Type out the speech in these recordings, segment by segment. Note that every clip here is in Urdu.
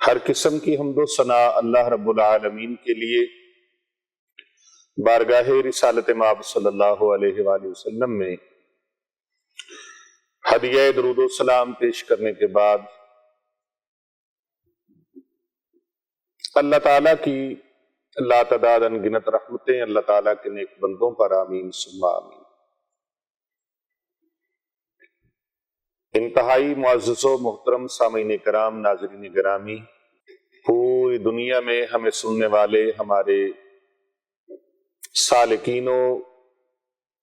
ہر قسم کی حمد و ثنا اللہ رب العالمین کے لیے بارگاہ رسالت مآب صلی اللہ علیہ وآلہ وسلم میں ہدیہ درود و سلام پیش کرنے کے بعد اللہ تعالیٰ کی لا تعداد انگنت رحمتیں اللہ تعالیٰ کے نیک بندوں پر آمین ثم آمین۔ انتہائی معزز و محترم سامعین کرام، ناظرین گرامی، پوری دنیا میں ہمیں سننے والے ہمارے سالکین و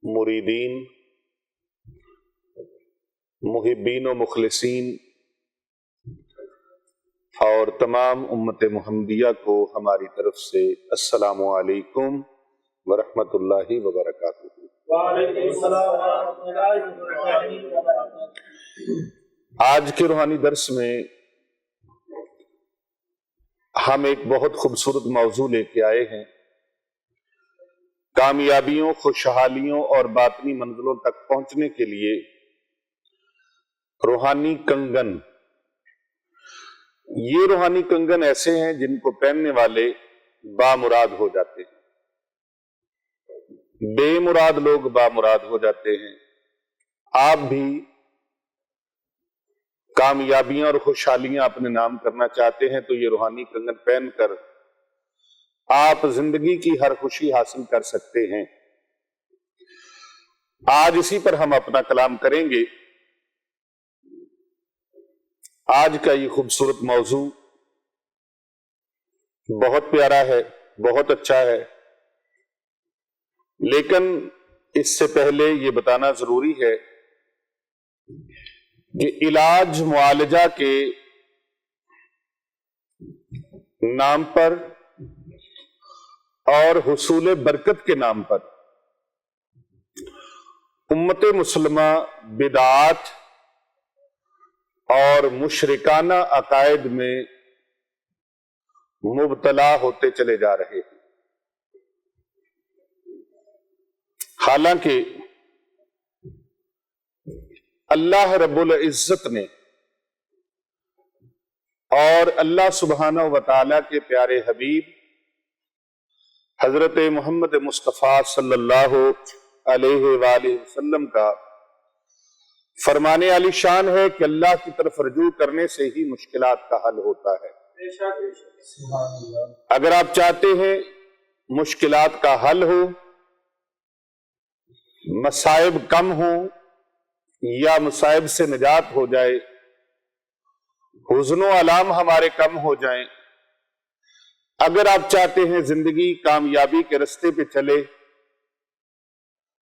مریدین، محبین و مخلصین اور تمام امت محمدیہ کو ہماری طرف سے السلام علیکم ورحمۃ اللہ وبرکاتہ۔ وعلیکم السلام ورحمۃ اللہ وبرکاتہ۔ آج کے روحانی درس میں ہم ایک بہت خوبصورت موضوع لے کے آئے ہیں، کامیابیوں، خوشحالیوں اور باطنی منزلوں تک پہنچنے کے لیے روحانی کنگن۔ یہ روحانی کنگن ایسے ہیں جن کو پہننے والے بامراد ہو جاتے ہیں، بے مراد لوگ بامراد ہو جاتے ہیں۔ آپ بھی کامیابیاں اور خوشحالیاں اپنے نام کرنا چاہتے ہیں تو یہ روحانی کنگن پہن کر آپ زندگی کی ہر خوشی حاصل کر سکتے ہیں۔ آج اسی پر ہم اپنا کلام کریں گے۔ آج کا یہ خوبصورت موضوع بہت پیارا ہے، بہت اچھا ہے، لیکن اس سے پہلے یہ بتانا ضروری ہے کہ علاج معالجہ کے نام پر اور حصول برکت کے نام پر امت مسلمہ بدعات اور مشرکانہ عقائد میں مبتلا ہوتے چلے جا رہے ہیں۔ حالانکہ اللہ رب العزت نے اور اللہ سبحانہ و تعالیٰ کے پیارے حبیب حضرت محمد مصطفیٰ صلی اللہ علیہ وآلہ وسلم کا فرمان علی شان ہے کہ اللہ کی طرف رجوع کرنے سے ہی مشکلات کا حل ہوتا ہے۔ اگر آپ چاہتے ہیں مشکلات کا حل ہو، مصائب کم ہوں یا مصائب سے نجات ہو جائے، حزن و آلام ہمارے کم ہو جائیں، اگر آپ چاہتے ہیں زندگی کامیابی کے رستے پہ چلے،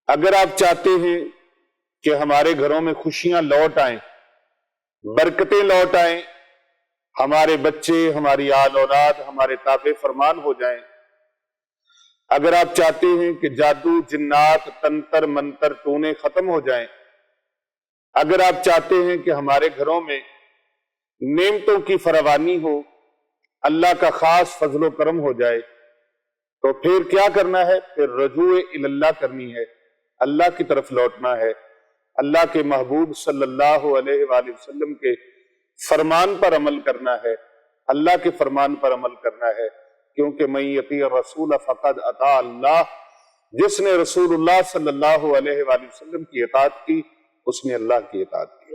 اگر آپ چاہتے ہیں کہ ہمارے گھروں میں خوشیاں لوٹ آئیں، برکتیں لوٹ آئیں، ہمارے بچے، ہماری آل اولاد ہمارے تابع فرمان ہو جائیں، اگر آپ چاہتے ہیں کہ جادو، جنات، تنتر منتر، ٹونے ختم ہو جائیں، اگر آپ چاہتے ہیں کہ ہمارے گھروں میں نعمتوں کی فراوانی ہو، اللہ کا خاص فضل و کرم ہو جائے، تو پھر کیا کرنا ہے؟ پھر رجوع اللہ کرنی ہے، اللہ کی طرف لوٹنا ہے، اللہ کے محبوب صلی اللہ علیہ وآلہ وسلم کے فرمان پر عمل کرنا ہے، اللہ کے فرمان پر عمل کرنا ہے، کیونکہ من یطیع الرسول فقد اطاع اللہ، جس نے رسول اللہ صلی اللہ علیہ وآلہ وسلم کی اطاعت کی اس نے اللہ کی اطاعت کی۔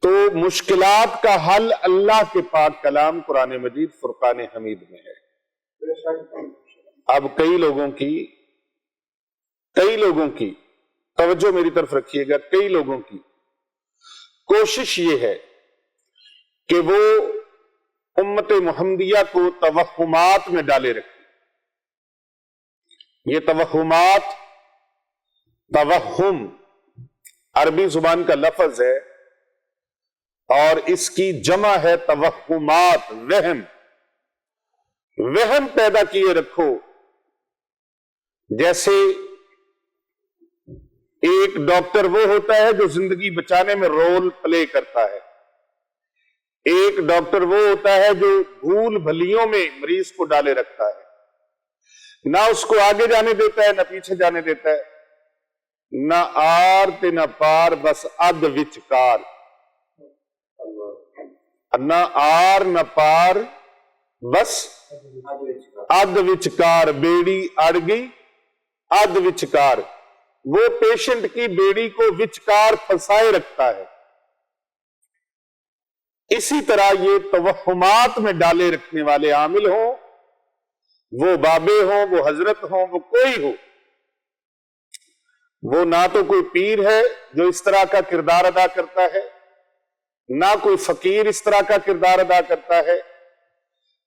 تو مشکلات کا حل اللہ کے پاک کلام قرآن مجید فرقان حمید میں ہے۔ اب کئی لوگوں کی توجہ میری طرف رکھیے گا، کئی لوگوں کی کوشش یہ ہے کہ وہ امت محمدیہ کو توہمات میں ڈالے رکھیں۔ یہ توہمات، توہم عربی زبان کا لفظ ہے اور اس کی جمع ہے توہمات، وہم۔ وہم پیدا کیے رکھو، جیسے ایک ڈاکٹر وہ ہوتا ہے جو زندگی بچانے میں رول پلے کرتا ہے، ایک ڈاکٹر وہ ہوتا ہے جو بھول بھلیوں میں مریض کو ڈالے رکھتا ہے، نہ اس کو آگے جانے دیتا ہے نہ پیچھے جانے دیتا ہے، نہ آر تے نہ پار، بس اد وچکار۔ نہ آر نہ پار بس اد وچکار، بیڑی اڑ گئی اد وچکار، وہ پیشنٹ کی بیڑی کو وچکار پھنسائے رکھتا ہے۔ اسی طرح یہ توہمات میں ڈالے رکھنے والے عامل ہوں، وہ بابے ہوں، وہ حضرت ہوں، وہ کوئی ہو، وہ نہ تو کوئی پیر ہے جو اس طرح کا کردار ادا کرتا ہے، نہ کوئی فقیر اس طرح کا کردار ادا کرتا ہے،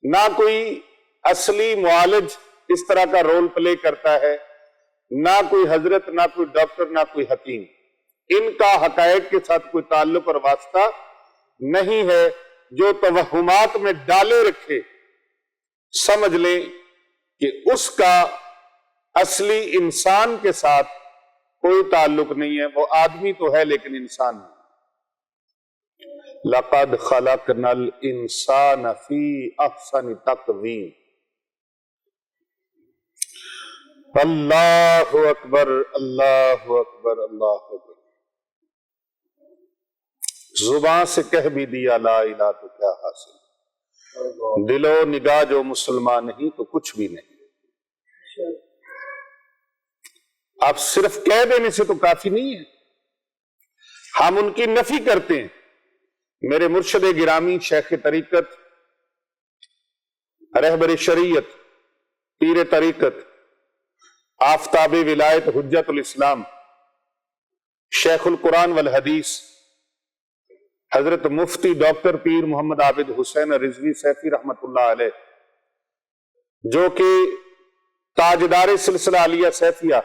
نہ کوئی اصلی معالج اس طرح کا رول پلے کرتا ہے، نہ کوئی حضرت، نہ کوئی ڈاکٹر، نہ کوئی حکیم۔ ان کا حقائق کے ساتھ کوئی تعلق اور واسطہ نہیں ہے۔ جو توہمات میں ڈالے رکھے، سمجھ لیں کہ اس کا اصلی انسان کے ساتھ کوئی تعلق نہیں ہے، وہ آدمی تو ہے لیکن انسان نہیں۔ لَقَدْ خَلَقْنَا الْإِنسَانَ فِي أَحْسَنِ تَقْوِيمٍ۔ اللہ اکبر، اللہ اکبر، اللہ اکبر۔ زبان سے کہہ بھی دیا لا الہ تو کیا حاصل، دل و نگاہ جو مسلمان نہیں تو کچھ بھی نہیں۔ آپ صرف کہہ دینے سے تو کافی نہیں ہے، ہم ان کی نفی کرتے ہیں۔ میرے مرشد گرامی شیخ طریقت، رہبر شریعت، پیر طریقت، آفتاب ولایت، حجت الاسلام، شیخ القرآن والحدیث، حضرت مفتی ڈاکٹر پیر محمد عابد حسین رضوی سیفی رحمت اللہ علیہ، جو کہ تاجدار سلسلہ علیہ سیفیہ،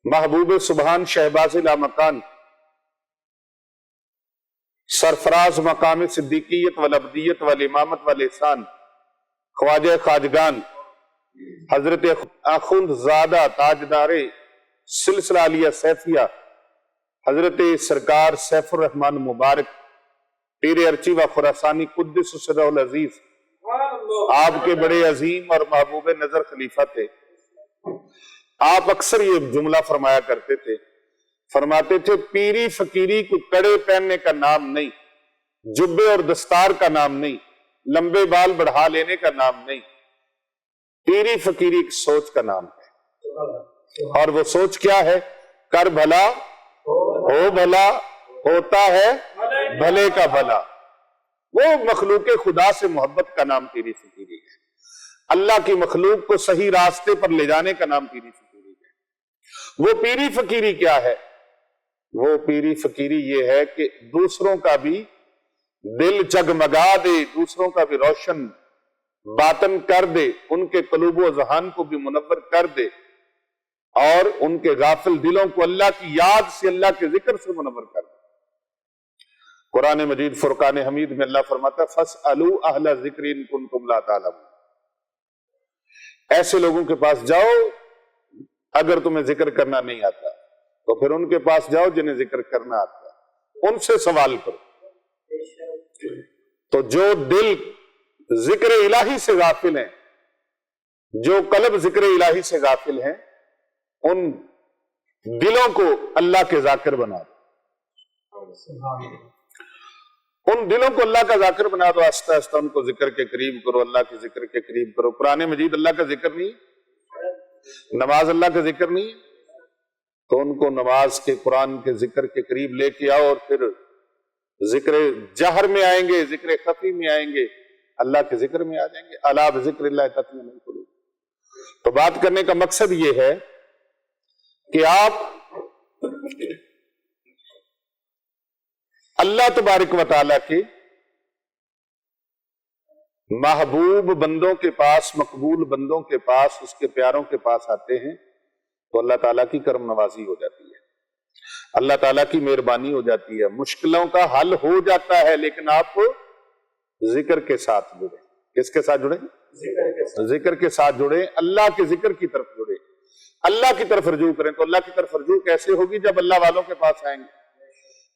محبوب سبحان شہباز لامکان، سرفراز مقام صدیقیت والعبدیت والامامت والاحسان، خواجہ خواجگان، حضرت آخوند زادہ تاجدار سلسلہ علیہ سیفیہ، حضرت سرکار سیف الرحمن مبارک پیر ارچی و خراسانی قدس سرہ العزیز، آپ کے بڑے عظیم اور محبوب نظر خلیفہ تھے۔ آپ اکثر یہ جملہ فرمایا کرتے تھے، فرماتے تھے پیری فقیری کو کڑے پہننے کا نام نہیں، جبے اور دستار کا نام نہیں، لمبے بال بڑھا لینے کا نام نہیں، پیری فقیری ایک سوچ کا نام ہے۔ اور وہ سوچ کیا ہے؟ کر بھلا ہو بھلا، ہوتا ہے بھلے کا بھلا۔ وہ مخلوق خدا سے محبت کا نام پیری فقیری ہے، اللہ کی مخلوق کو صحیح راستے پر لے جانے کا نام پیری فقیری ہے۔ وہ پیری فقیری کیا ہے؟ وہ پیری فقیری یہ ہے کہ دوسروں کا بھی دل جگمگا دے، دوسروں کا بھی روشن باطن کر دے، ان کے قلوب و ذہان کو بھی منور کر دے، اور ان کے غافل دلوں کو اللہ کی یاد سے، اللہ کے ذکر سے منور کر دے۔ قرآن مجید فرقان حمید میں اللہ فرماتا ہے فَاسْأَلُوا أَهْلَ الذِّكْرِ إِن كُنتُمْ لَا تَعْلَمُونَ۔ ایسے لوگوں کے پاس جاؤ، اگر تمہیں ذکر کرنا نہیں آتا تو پھر ان کے پاس جاؤ جنہیں ذکر کرنا آتا ہے، ان سے سوال کرو۔ تو جو دل ذکر الہی سے غافل ہیں، جو قلب ذکر الہی سے غافل ہیں، ان دلوں کو اللہ کے ذاکر بنا دو، ان دلوں کو اللہ کا ذاکر بنا دو، آہستہ آہستہ ان کو ذکر کے قریب کرو، اللہ کے ذکر کے قریب کرو۔ قرآن مجید اللہ کا ذکر نہیں، نماز اللہ کا ذکر نہیں، تو ان کو نماز کے، قرآن کے ذکر کے قریب لے کے آؤ، اور پھر ذکر جہر میں آئیں گے، ذکر خفی میں آئیں گے، اللہ کے ذکر میں آ جائیں گے۔ الا بذکر اللہ تطمئن القلوب۔ تو بات کرنے کا مقصد یہ ہے کہ آپ اللہ تبارک و تعالیٰ کے محبوب بندوں کے پاس، مقبول بندوں کے پاس، اس کے پیاروں کے پاس آتے ہیں تو اللہ تعالیٰ کی کرم نوازی ہو جاتی ہے، اللہ تعالیٰ کی مہربانی ہو جاتی ہے، مشکلوں کا حل ہو جاتا ہے، لیکن آپ ذکر کے ساتھ جڑیں۔ کس کے ساتھ جڑیں؟ ذکر کے ساتھ جڑیں، اللہ کے ذکر کی طرف جڑیں، اللہ کی طرف رجوع کریں۔ تو اللہ کی طرف رجوع کیسے ہوگی؟ جب اللہ والوں کے پاس آئیں گے۔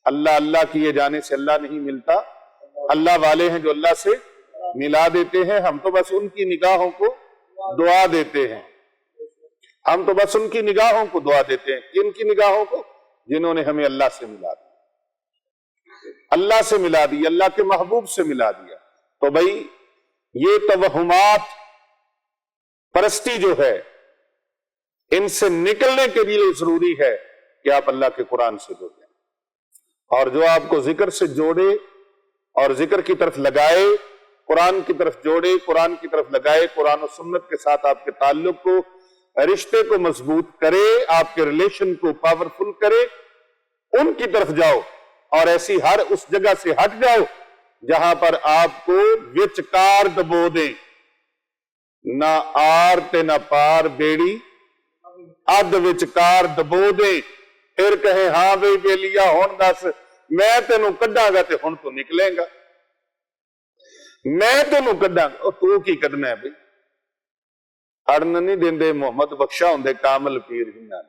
اللہ اللہ کیے جانے سے اللہ نہیں ملتا، اللہ والے ہیں جو اللہ سے ملا دیتے ہیں۔ ہم تو بس ان کی نگاہوں کو دعا دیتے ہیں، ہم تو بس ان کی نگاہوں کو دعا دیتے ہیں۔ کن کی نگاہوں کو؟ جنہوں نے ہمیں اللہ سے ملا دیا۔ اللہ سے ملا دی، اللہ کے محبوب سے ملا دیا۔ تو بھائی یہ توہمات پرستی جو ہے، ان سے نکلنے کے لیے ضروری ہے کہ آپ اللہ کے قرآن سے جڑیں، اور جو آپ کو ذکر سے جوڑے اور ذکر کی طرف لگائے، قرآن کی طرف جوڑے، قرآن کی طرف لگائے، قرآن و سنت کے ساتھ آپ کے تعلق کو، رشتے کو مضبوط کرے، آپ کے ریلیشن کو پاورفل کرے، ان کی طرف جاؤ، اور ایسی ہر اس جگہ سے ہٹ جاؤ جہاں پر آپ کو وچکار دبو دیں، نہ آر تے نہ پار بیڑی اد وچکار دبو دیں، پھر کہیں ہاں بھئی بیلیا ہون دس میں تینوں کڈاں گا تے ہن تو نکلیں گا، میں تینوں کڈاں گا، تو کی کڈنا ہے بھئی؟ اڑن نہیں دیندے محمد بخشا ہوندے کامل پیر ہی نہ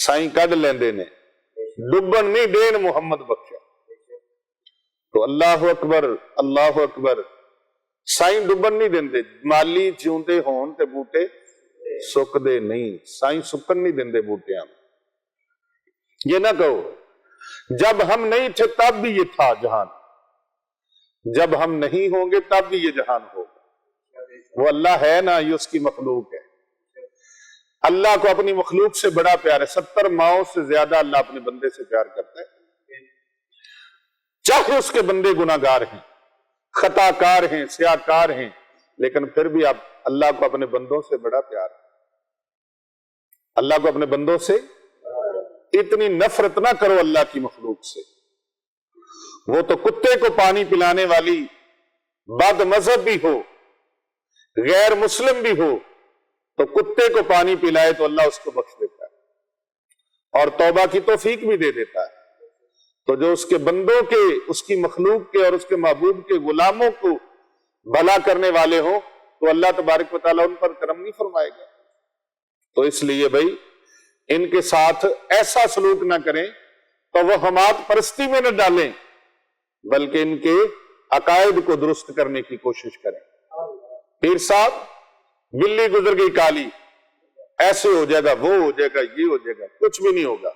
سائیں کڈ لیندے نے، ڈبن نہیں دین محمد بخشا۔ تو اللہ اکبر، اللہ اکبر، سائیں ڈبن نہیں دیندے، مالی جیوندے ہون تے بوٹے سک دے نہیں، سائیں سکن نہیں دیندے بوٹیاں۔ یہ نہ کہو جب ہم نہیں تھے تب بھی یہ تھا جہان، جب ہم نہیں ہوں گے تب بھی یہ جہان ہوگا۔ وہ اللہ ہے نا، یہ اس کی مخلوق ہے۔ اللہ کو اپنی مخلوق سے بڑا پیار ہے، 70 ماؤں سے زیادہ اللہ اپنے بندے سے پیار کرتا ہے، چاہے اس کے بندے گناہگار ہیں، خطا کار ہیں، سیاہکار ہیں، لیکن پھر بھی آپ اللہ کو اپنے بندوں سے بڑا پیار ہے۔ اللہ کو اپنے بندوں سے اتنی نفرت نہ کرو اللہ کی مخلوق سے۔ وہ تو کتے کو پانی پلانے والی بد مذہب بھی ہو، غیر مسلم بھی ہو، تو کتے کو پانی پلائے تو اللہ اس کو بخش دیتا ہے اور توبہ کی توفیق بھی دے دیتا ہے۔ تو جو اس کے بندوں کے، اس کی مخلوق کے اور اس کے محبوب کے غلاموں کو بھلا کرنے والے ہوں تو اللہ تبارک و تعالیٰ ان پر کرم نہیں فرمائے گا۔ تو اس لیے بھائی ان کے ساتھ ایسا سلوک نہ کریں، توہمات پرستی میں نہ ڈالیں، بلکہ ان کے عقائد کو درست کرنے کی کوشش کریں۔ پیر صاحب بلی گزر گئی کالی، ایسے ہو جائے گا، وہ ہو جائے گا، یہ ہو جائے گا، کچھ بھی نہیں ہوگا،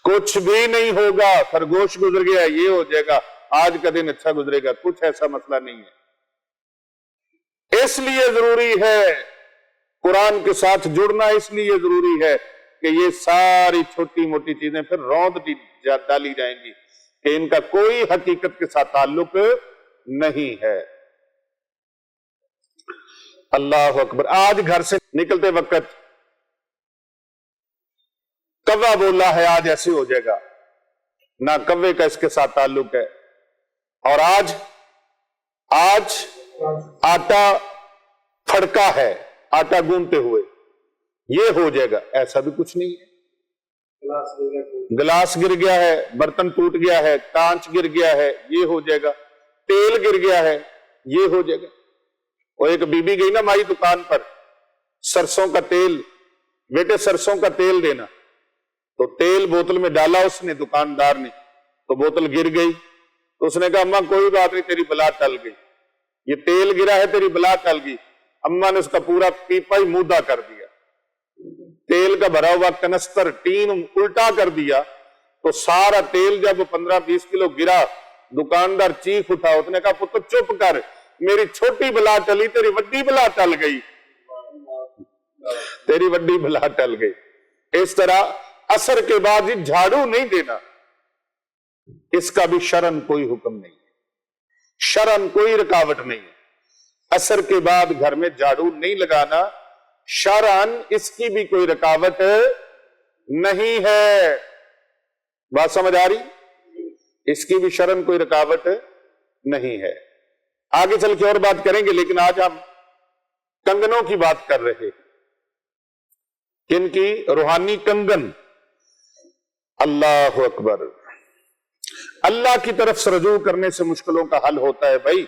کچھ بھی نہیں ہوگا۔ خرگوش گزر گیا، یہ ہو جائے گا، آج کا دن اچھا گزرے گا، کچھ ایسا مسئلہ نہیں ہے۔ اس لیے ضروری ہے قرآن کے ساتھ جڑنا، اس لیے ضروری ہے کہ یہ ساری چھوٹی موٹی چیزیں پھر روند ڈالی جائیں گی کہ ان کا کوئی حقیقت کے ساتھ تعلق نہیں ہے۔ اللہ اکبر۔ آج گھر سے نکلتے وقت کوا بولا ہے، آج ایسے ہو جائے گا، نہ کوے کا اس کے ساتھ تعلق ہے، اور آج آٹا پھڑکا ہے، آٹا گونتے ہوئے، یہ ہو جائے گا، ایسا بھی کچھ نہیں ہے۔ گلاس گر گیا ہے، برتن ٹوٹ گیا ہے، کانچ گر گیا ہے، یہ ہو جائے گا، تیل گر گیا ہے، یہ ہو جائے گا۔ وہ ایک بی بی گئی نا مائی دکان پر، سرسوں کا تیل، بیٹے سرسوں کا تیل دینا، تو تیل بوتل میں ڈالا اس نے، دکاندار نے، تو بوتل گر گئی، تو اس نے کہا اماں کوئی بات نہیں، تیری بلا ٹل گئی، یہ تیل گرا ہے، تیری بلا ٹل گئی۔ اماں نے اس کا پورا پیپا ہی مودا کر دیا، تیل کا بھرا ہوا کنستر ٹین الٹا کر دیا، تو سارا تیل جب 15-20 کلو گرا، دکاندار چیخ اٹھا، اس نے کہا پتر چپ کر، میری چھوٹی بلا ٹلی، تیری وڈی بلا ٹل گئی، تیری وڈی بلا ٹل گئی۔ اس طرح عصر کے بعد یہ جھاڑو نہیں دینا، اس کا بھی شرعن کوئی حکم نہیں ہے، شرعن کوئی رکاوٹ نہیں ہے۔ عصر کے بعد گھر میں جھاڑو نہیں لگانا، شرعن اس کی بھی کوئی رکاوٹ نہیں ہے۔ بات سمجھ آ رہی؟ اس کی بھی شرعن کوئی رکاوٹ نہیں ہے۔ آگے چل کے اور بات کریں گے، لیکن آج ہم کنگنوں کی بات کر رہے ہیں۔ کن کی؟ روحانی کنگن۔ اللہ اکبر۔ اللہ کی طرف سے رجوع کرنے سے مشکلوں کا حل ہوتا ہے بھائی،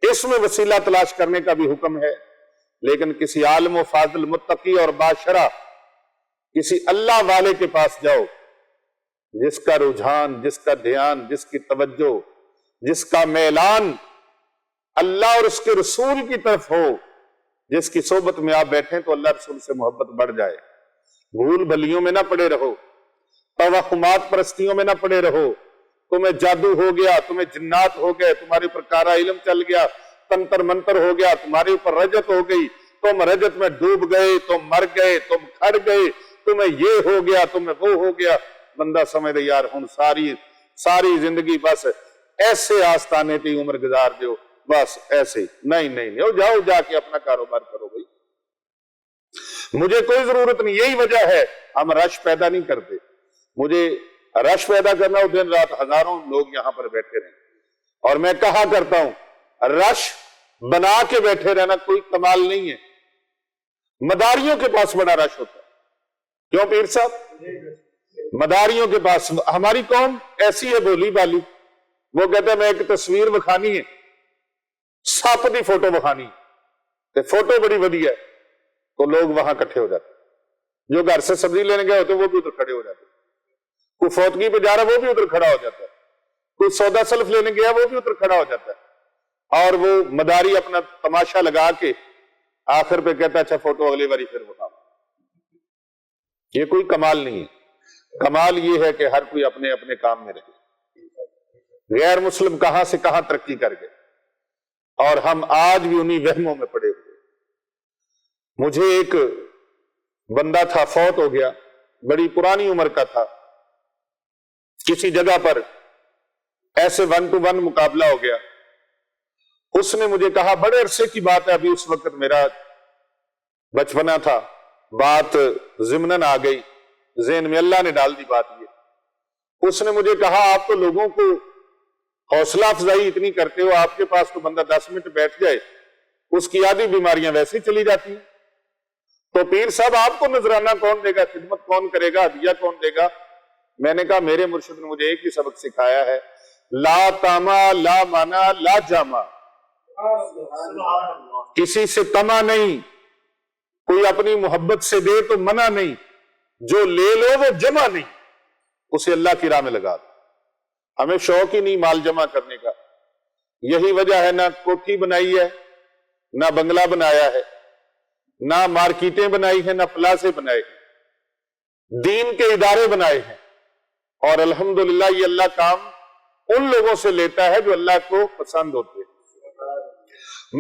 اس میں وسیلہ تلاش کرنے کا بھی حکم ہے، لیکن کسی عالم و فاضل متقی اور باشرہ، کسی اللہ والے کے پاس جاؤ، جس کا رجحان، جس کا دھیان، جس کی توجہ، جس کا میلان اللہ اور اس کے رسول کی طرف ہو، جس کی صحبت میں آپ بیٹھیں تو اللہ رسول سے محبت بڑھ جائے، بھول بھلیوں میں نہ پڑے رہو، توہمات پرستیوں میں نہ پڑے رہو. تمہیں جادو ہو گیا, تمہیں جنات ہو گئے, تمہارے اوپر کارا علم چل گیا, تنتر منتر ہو گیا, تمہارے اوپر رجت ہو گئی, تم رجت میں ڈوب گئے, تم مر گئے, تم کھڑ گئے, تمہیں یہ ہو گیا, تمہیں وہ ہو گیا. بندہ سمجھ دے یار ہن ساری زندگی بس ایسے آستانے تی عمر گزار دیو, بس ایسے. نہیں, جاؤ جا کے اپنا کاروبار کرو بھائی, مجھے کوئی ضرورت نہیں. یہی وجہ ہے ہم رش پیدا نہیں کرتے. مجھے رش پیدا کرنا ہو, دن رات ہزاروں لوگ یہاں پر بیٹھے رہیں. اور میں کہا کرتا ہوں رش بنا کے بیٹھے رہنا کوئی کمال نہیں ہے. مداریوں کے پاس بڑا رش ہوتا ہے. کیوں پیر صاحب؟ مداریوں کے پاس. ہماری قوم ایسی ہے بولی بالی, وہ کہتا ہے میں ایک تصویر بکھانی ہے, سپ دی فوٹو بکھانی ہے, فوٹو بڑی ودی ہے, تو لوگ وہاں کٹھے ہو جاتے. جو گھر سے سبزی لینے گئے ہوتے وہ بھی ادھر کھڑے ہو جاتے. کوئی فوتگی پہ جا رہا وہ بھی ادھر کھڑا ہو جاتا ہے. کوئی سودا سلف لینے گیا وہ بھی ادھر کھڑا ہو جاتا ہے. اور وہ مداری اپنا تماشا لگا کے آخر پہ کہتا ہے اچھا فوٹو اگلی باری پھر بتاؤ. یہ کوئی کمال نہیں ہے. کمال یہ ہے کہ ہر کوئی اپنے اپنے کام میں رہے. غیر مسلم کہاں سے کہاں ترقی کر گئے, اور ہم آج بھی انہی وہموں میں پڑے ہوئے. مجھے ایک بندہ تھا, فوت ہو گیا, بڑی پرانی عمر کا تھا. کسی جگہ پر ایسے 1 to 1 مقابلہ ہو گیا. اس نے مجھے کہا, بڑے عرصے کی بات ہے, ابھی اس وقت میرا بچپنا تھا, بات ضمناً آ گئی ذہن میں, اللہ نے ڈال دی بات. یہ اس نے مجھے کہا آپ تو لوگوں کو حوصلہ افزائی اتنی کرتے ہو, آپ کے پاس تو بندہ 10 منٹ بیٹھ جائے اس کی آدھی بیماریاں ویسے ہی چلی جاتی ہیں, تو پیر صاحب آپ کو نذرانہ کون دے گا, خدمت کون کرے گا, ہدیہ کون دے گا؟ میں نے کہا میرے مرشد نے مجھے ایک ہی سبق سکھایا ہے, لا تاما لا مانا لا جاما. کسی سے تما نہیں, کوئی اپنی محبت سے دے تو منع نہیں, جو لے لو وہ جمع نہیں, اسے اللہ کی راہ میں لگا دو. ہمیں شوق ہی نہیں مال جمع کرنے کا. یہی وجہ ہے نہ کوٹھی بنائی ہے, نہ بنگلہ بنایا ہے, نہ مارکیٹیں بنائی ہیں, نہ پلازے بنائے ہیں, دین کے ادارے بنائے ہیں. اور الحمدللہ یہ اللہ کام ان لوگوں سے لیتا ہے جو اللہ کو پسند ہوتے ہیں.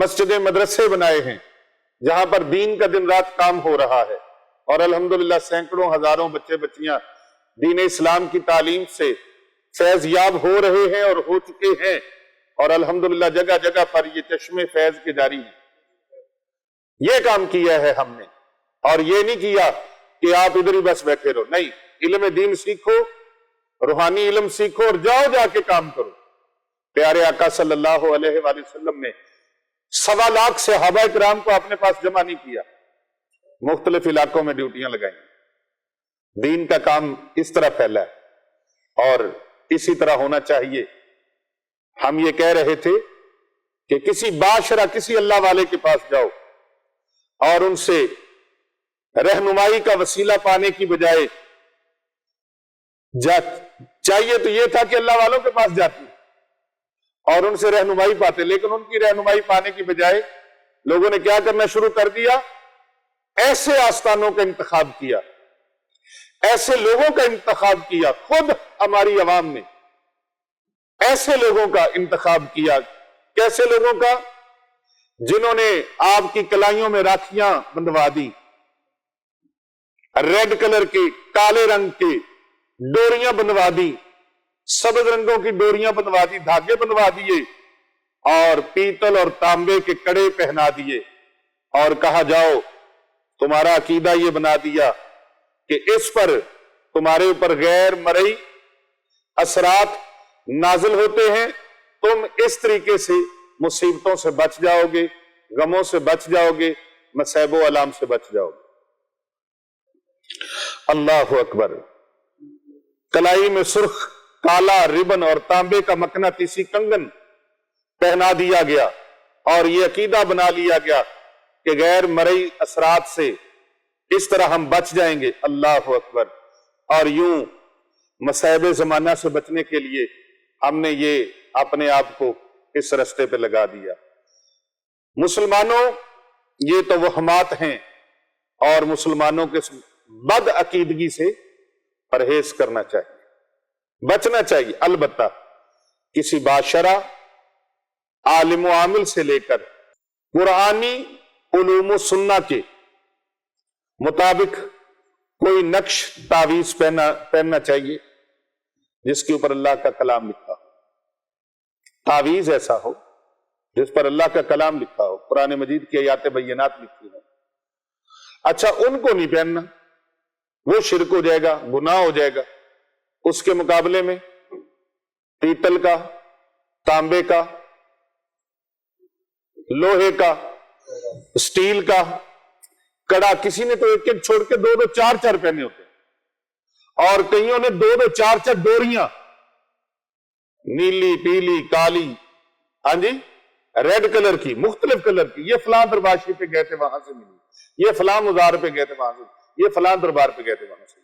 مسجد مدرسے بنائے ہیں جہاں پر دین کا دن رات کام ہو رہا ہے, اور الحمدللہ سینکڑوں ہزاروں بچے بچیاں دین اسلام کی تعلیم سے فیض یاب ہو رہے ہیں اور ہو چکے ہیں. اور الحمدللہ جگہ جگہ پر یہ چشمے فیض کے جاری ہیں. یہ کام کیا ہے ہم نے, اور یہ نہیں کیا کہ آپ ادھر ہی بس بیٹھے رہو. نہیں, علم دین سیکھو, روحانی علم سیکھو, اور جاؤ جا کے کام کرو. پیارے آقا صلی اللہ علیہ وآلہ وسلم نے 1.25 لاکھ صحابہ کرام کو اپنے پاس جمع نہیں کیا, مختلف علاقوں میں ڈیوٹیاں لگائیں. دین کا کام اس طرح پھیلا ہے, اور اسی طرح ہونا چاہیے. ہم یہ کہہ رہے تھے کہ کسی باشرہ کسی اللہ والے کے پاس جاؤ اور ان سے رہنمائی کا وسیلہ پانے کی بجائے چاہیے تو یہ تھا کہ اللہ والوں کے پاس جاتے اور ان سے رہنمائی پاتے, لیکن ان کی رہنمائی پانے کی بجائے لوگوں نے کیا کرنا شروع کر دیا, ایسے آستانوں کا انتخاب کیا, ایسے لوگوں کا انتخاب کیا. خود ہماری عوام نے ایسے لوگوں کا انتخاب کیا. کیسے لوگوں کا؟ جنہوں نے آپ کی کلائیوں میں راکھیاں بندھوا دی, ریڈ کلر کے, کالے رنگ کے ڈوریاں بندھوا دی, سبز رنگوں کی ڈوریاں بندھوا دی, دھاگے بندھوا دیے, اور پیتل اور تانبے کے کڑے پہنا دیے, اور کہا جاؤ تمہارا عقیدہ یہ بنا دیا کہ اس پر تمہارے اوپر غیر مرئی اثرات نازل ہوتے ہیں, تم اس طریقے سے مصیبتوں سے بچ جاؤ گے, غموں سے بچ جاؤ گے, مصائب و آلام سے بچ جاؤ گے. اللہ اکبر. کلائی میں سرخ کالا ربن اور تانبے کا مقناطیسی کنگن پہنا دیا گیا, اور یہ عقیدہ بنا لیا گیا کہ غیر مرئی اثرات سے اس طرح ہم بچ جائیں گے. اللہ اکبر. اور یوں مصائب زمانہ سے بچنے کے لیے ہم نے یہ اپنے آپ کو اس رستے پہ لگا دیا. مسلمانوں یہ توہمات ہیں, اور مسلمانوں کے بد عقیدگی سے پرہیز کرنا چاہیے، بچنا چاہیے۔ البتہ کسی باشرہ عالم و عامل سے لے کر قرآنی علوم و سنہ کے مطابق کوئی نقش تعویذ پہننا چاہیے جس کے اوپر اللہ کا کلام لکھا ہو، تعویذ ایسا ہو جس پر اللہ کا کلام لکھا ہو، قرآن مجید کی آیات بینات لکھی ہو۔ اچھا، ان کو نہیں پہننا، وہ شرک ہو جائے گا، گناہ ہو جائے گا۔ اس کے مقابلے میں پیتل کا، تانبے کا، لوہے کا، اسٹیل کا کڑا، کسی نے تو ایک ایک چھوڑ کے دو دو چار چار پہنے ہوتے ہیں، اور کئیوں نے دو دو چار چار ڈوریاں، نیلی، پیلی، کالی، ہاں جی، ریڈ کلر کی، مختلف کلر کی، یہ فلاں درباشی پہ گئے تھے وہاں سے ملی، یہ فلاں مزار پہ گئے تھے وہاں سے، یہ فلاں دربار پہ گئے تھے وہاں سے۔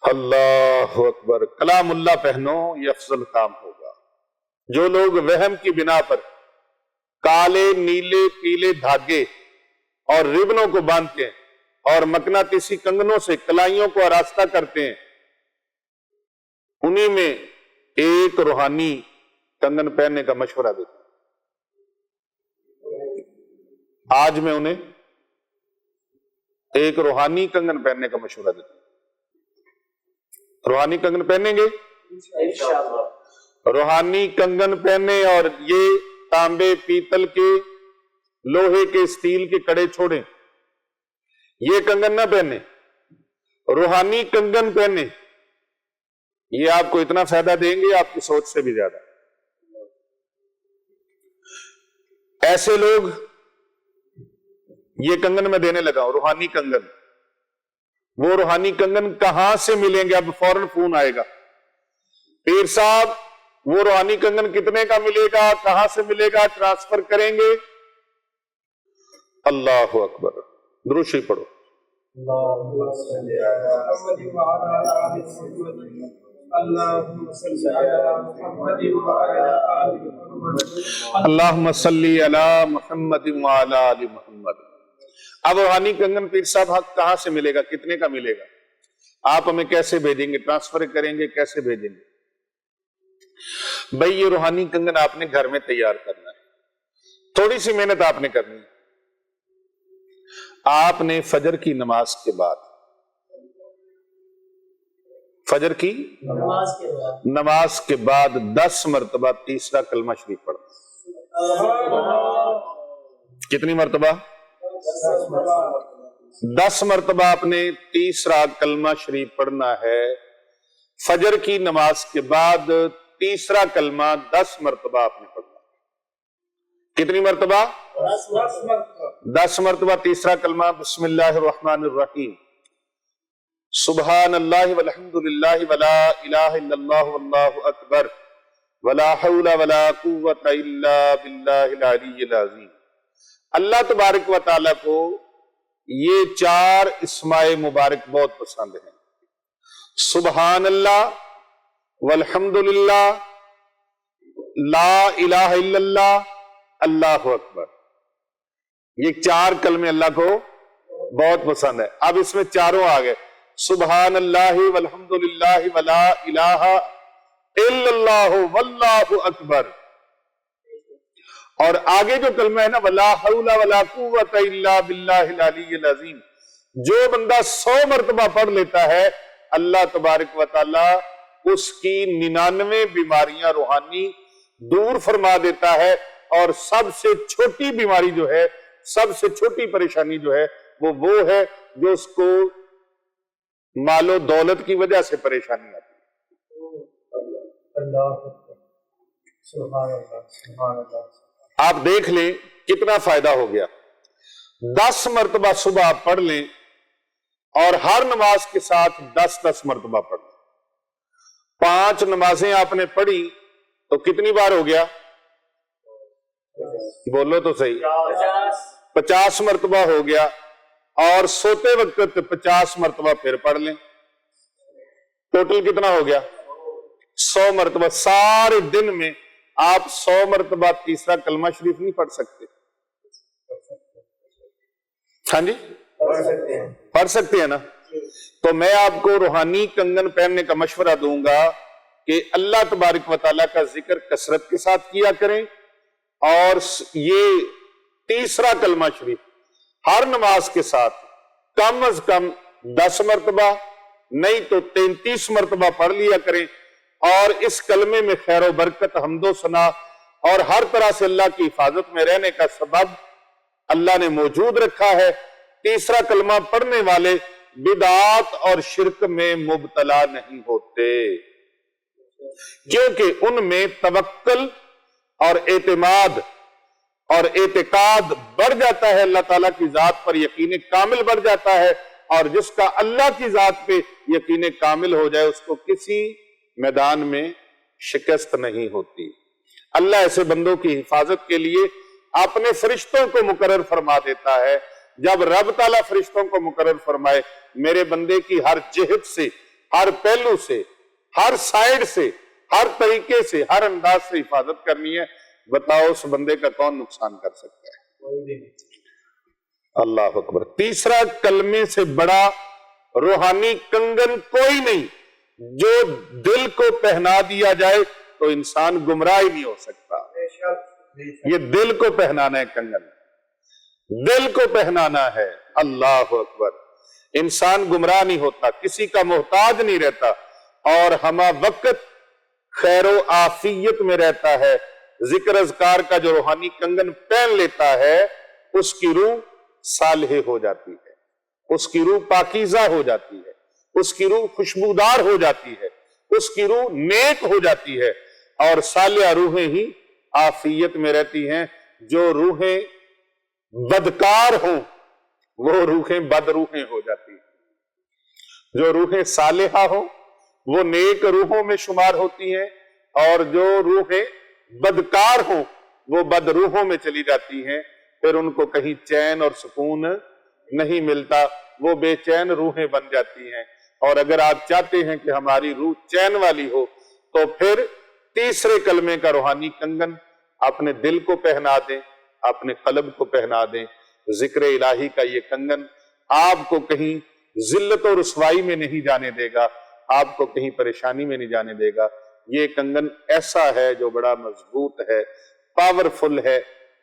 اللہ اکبر، کلام اللہ پہنو، یہ افضل کام ہوگا۔ جو لوگ وہم کی بنا پر کالے، نیلے، پیلے دھاگے اور ربنوں کو باندھتے ہیں اور مقناطیسی کنگنوں سے کلائیوں کو آراستہ کرتے ہیں، انہی میں ایک روحانی کنگن پہننے کا مشورہ دیتا ہوں۔ آج میں انہیں ایک روحانی کنگن پہننے کا مشورہ دیتا ہوں۔ روحانی کنگن پہنیں گے؟ روحانی کنگن پہنے، اور یہ تانبے، پیتل کے، لوہے کے، اسٹیل کے کڑے چھوڑیں، یہ کنگن نہ پہنے، روحانی کنگن پہنے۔ یہ آپ کو اتنا فائدہ دیں گے آپ کی سوچ سے بھی زیادہ۔ ایسے لوگ، یہ کنگن میں دینے لگا ہوں، روحانی کنگن۔ وہ روحانی کنگن کہاں سے ملیں گے؟ اب فوراً فون آئے گا، پیر صاحب وہ روحانی کنگن کتنے کا ملے گا، کہاں سے ملے گا، ٹرانسفر کریں گے؟ اللہ اکبر، درود شریف پڑھو۔ اللہم صلی علی محمد وعلی آل محمد۔ اب روحانی کنگن پیر صاحب کہاں سے ملے گا، کتنے کا ملے گا؟ آپ ہمیں کیسے بھیجیں گے، ٹرانسفر کریں گے، کیسے بھیجیں گے؟ بھئی یہ روحانی کنگن آپ نے گھر میں تیار کرنا ہے، تھوڑی سی محنت آپ نے کرنی ہے۔ آپ نے فجر کی نماز کے بعد، فجر کی نماز کے بعد 10 مرتبہ تیسرا کلمہ شریف پڑھنا۔ کتنی مرتبہ؟ 10 مرتبہ آپ نے تیسرا کلمہ شریف پڑھنا ہے۔ فجر کی نماز کے بعد تیسرا کلمہ 10 مرتبہ آپ نے پڑھنا ہے۔ کتنی مرتبہ؟ 10 مرتبہ تیسرا کلمہ۔ بسم اللہ الرحمن الرحیم، سبحان اللہ والحمد للہ ولا الہ الا اللہ واللہ اکبر ولا حول ولا قوت الا باللہ العلی العظیم۔ اللہ تبارک و تعالیٰ کو یہ 4 اسماء مبارک بہت پسند ہیں، سبحان اللہ، والحمد للہ، لا الہ الا اللہ، اللہ اکبر۔ یہ 4 کلمے اللہ کو بہت پسند ہے۔ اب اس میں چاروں آگئے، سبحان اللہ والحمد للہ ولا الہ الا اللہ واللہ اکبر، اور آگے جو کلمہ ہے نا، ولا حول ولا قوت الا باللہ العلی العظیم، جو بندہ 100 مرتبہ پڑھ لیتا ہے، اللہ تبارک و تعالی اس کی 99 بیماریاں روحانی دور فرما دیتا ہے، اور سب سے چھوٹی بیماری جو ہے، سب سے چھوٹی پریشانی جو ہے، وہ ہے جو اس کو مال و دولت کی وجہ سے پریشانی آتی ہے۔ آپ دیکھ لیں کتنا فائدہ ہو گیا۔ 10 مرتبہ صبح آپ پڑھ لیں، اور ہر نماز کے ساتھ 10 مرتبہ پڑھ لیں۔ 5 نمازیں آپ نے پڑھی تو کتنی بار ہو گیا؟ بولو تو صحیح، 50 مرتبہ ہو گیا، اور سوتے وقت 50 مرتبہ پھر پڑھ لیں، ٹوٹل کتنا ہو گیا؟ 100 مرتبہ۔ سارے دن میں آپ 100 مرتبہ تیسرا کلمہ شریف نہیں پڑھ سکتے؟ ہاں جی، پڑھ سکتے ہیں نا؟ تو میں آپ کو روحانی کنگن پہننے کا مشورہ دوں گا کہ اللہ تبارک و تعالیٰ کا ذکر کثرت کے ساتھ کیا کریں، اور یہ تیسرا کلمہ شریف ہر نماز کے ساتھ کم از کم 10 مرتبہ نہیں تو 33 مرتبہ پڑھ لیا کریں، اور اس کلمے میں خیر و برکت، حمد و ثنا اور ہر طرح سے اللہ کی حفاظت میں رہنے کا سبب اللہ نے موجود رکھا ہے۔ تیسرا کلمہ پڑھنے والے بدعات اور شرک میں مبتلا نہیں ہوتے، کیونکہ ان میں توکل اور اعتماد اور اعتقاد بڑھ جاتا ہے، اللہ تعالیٰ کی ذات پر یقین کامل بڑھ جاتا ہے، اور جس کا اللہ کی ذات پہ یقین کامل ہو جائے اس کو کسی میدان میں شکست نہیں ہوتی۔ اللہ ایسے بندوں کی حفاظت کے لیے اپنے فرشتوں کو مقرر فرما دیتا ہے۔ جب رب تعالیٰ فرشتوں کو مقرر فرمائے میرے بندے کی ہر جہت سے، ہر پہلو سے، ہر سائیڈ سے، ہر طریقے سے، ہر انداز سے حفاظت کرنی ہے، بتاؤ اس بندے کا کون نقصان کر سکتا ہے؟ اللہ اکبر۔ تیسرا کلمے سے بڑا روحانی کنگن کوئی نہیں، جو دل کو پہنا دیا جائے تو انسان گمراہ ہی نہیں ہو سکتا۔ یہ دل کو پہنانا ہے کنگن، دل کو پہنانا ہے۔ اللہ اکبر۔ انسان گمراہ نہیں ہوتا، کسی کا محتاج نہیں رہتا، اور ہمہ وقت خیر و عافیت میں رہتا ہے۔ ذکر اذکار کا جو روحانی کنگن پہن لیتا ہے اس کی روح صالح ہو جاتی ہے، اس کی روح پاکیزہ ہو جاتی ہے، اس کی روح خوشبودار ہو جاتی ہے، اس کی روح نیک ہو جاتی ہے، اور صالحہ روحیں ہی عافیت میں رہتی ہیں۔ جو روحیں بدکار ہوں وہ روحیں بد روحیں ہو جاتی ہیں، جو روحیں صالحہ ہوں وہ نیک روحوں میں شمار ہوتی ہیں، اور جو روحیں بدکار ہوں وہ بد روحوں میں چلی جاتی ہیں، پھر ان کو کہیں چین اور سکون نہیں ملتا، وہ بے چین روحیں بن جاتی ہیں۔ اور اگر آپ چاہتے ہیں کہ ہماری روح چین والی ہو تو پھر تیسرے کلمے کا روحانی کنگن اپنے دل کو پہنا دیں، اپنے قلب کو پہنا دیں۔ ذکر الہی کا یہ کنگن آپ کو کہیں ذلت و رسوائی میں نہیں جانے دے گا، آپ کو کہیں پریشانی میں نہیں جانے دے گا۔ یہ کنگن ایسا ہے جو بڑا مضبوط ہے، پاورفل ہے،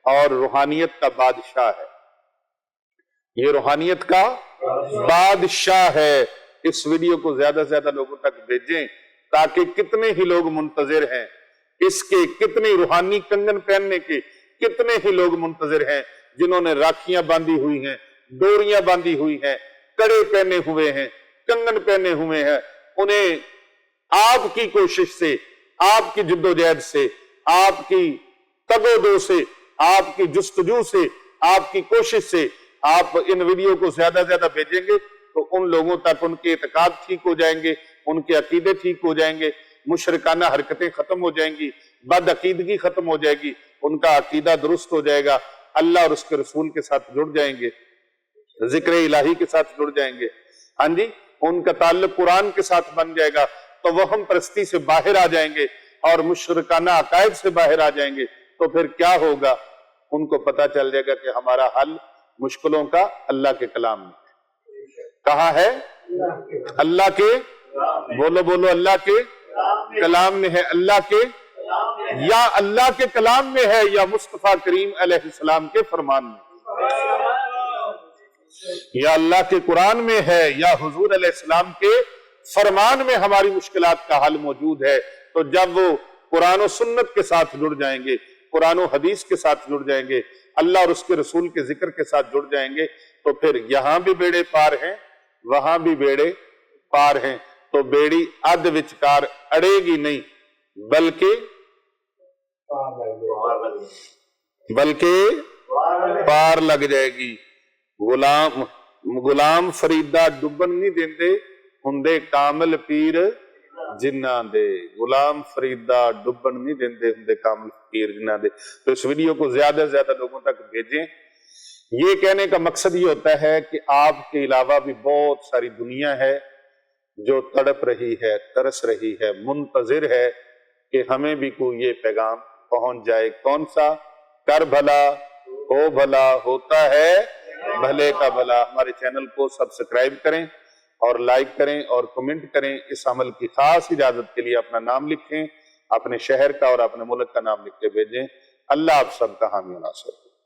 اور روحانیت کا بادشاہ ہے۔ یہ روحانیت کا بادشاہ ہے۔ اس ویڈیو کو زیادہ سے زیادہ لوگوں تک بھیجیں تاکہ کتنے ہی لوگ منتظر ہیں اس کے، کتنے روحانی کنگن پہننے کے کتنے ہی لوگ منتظر ہیں، جنہوں نے راکھیاں باندھی ہوئی ہیں، ڈوریاں باندھی ہوئی ہیں، کڑے پہنے ہوئے ہیں، کنگن پہنے ہوئے ہیں۔ انہیں آپ کی کوشش سے، آپ کی جدوجہد سے، آپ کی تگ و دو سے، آپ کی جستجو سے، آپ کی کوشش سے آپ ان ویڈیو کو زیادہ سے زیادہ بھیجیں گے تو ان لوگوں تک ان کے اعتقاد ٹھیک ہو جائیں گے، ان کے عقیدے ٹھیک ہو جائیں گے، مشرکانہ حرکتیں ختم ہو جائیں گی، بد عقیدگی ختم ہو جائے گی، ان کا عقیدہ درست ہو جائے گا، اللہ اور اس کے رسول کے ساتھ جڑ جائیں گے، ذکر الہی کے ساتھ جڑ جائیں گے، ہاں جی، ان کا تعلق قرآن کے ساتھ بن جائے گا، تو وہم پرستی سے باہر آ جائیں گے اور مشرکانہ عقائد سے باہر آ جائیں گے۔ تو پھر کیا ہوگا؟ ان کو پتا چل جائے گا کہ ہمارا حل مشکلوں کا اللہ کے کلام میں کہاں ہے؟ اللہ کے، بولو بولو، اللہ کے کلام میں ہے، اللہ کے، یا اللہ کے کلام میں ہے، یا مصطفیٰ کریم علیہ السلام کے فرمان میں، یا اللہ کے قرآن میں ہے، یا حضور علیہ السلام کے فرمان میں ہماری مشکلات کا حل موجود ہے۔ تو جب وہ قرآن و سنت کے ساتھ جڑ جائیں گے، قرآن و حدیث کے ساتھ جڑ جائیں گے، اللہ اور اس کے رسول کے ذکر کے ساتھ جڑ جائیں گے، تو پھر یہاں بھی بیڑے پار ہیں، وہاں بھی بیڑے پار ہیں۔ تو بیڑی اد وچکار اڑے گی نہیں، بلکہ پار لگ جائے گی۔ غلام فریدہ ڈبن نہیں دیندے ہندے کامل پیر جنہ دے، غلام فریدہ ڈبن نہیں دیندے ہندے کامل پیر جنہ دے۔ تو اس ویڈیو کو زیادہ سے زیادہ لوگوں تک بھیجیں۔ یہ کہنے کا مقصد یہ ہوتا ہے کہ آپ کے علاوہ بھی بہت ساری دنیا ہے جو تڑپ رہی ہے، ترس رہی ہے، منتظر ہے کہ ہمیں بھی کوئی یہ پیغام پہنچ جائے۔ کون سا؟ کر بھلا ہو بھلا، ہوتا ہے بھلے کا بھلا۔ ہمارے چینل کو سبسکرائب کریں، اور لائک کریں اور کمنٹ کریں. اس عمل کی خاص اجازت کے لیے اپنا نام لکھیں، اپنے شہر کا اور اپنے ملک کا نام لکھ کے بھیجیں. اللہ آپ سب کا حامی و ناصر.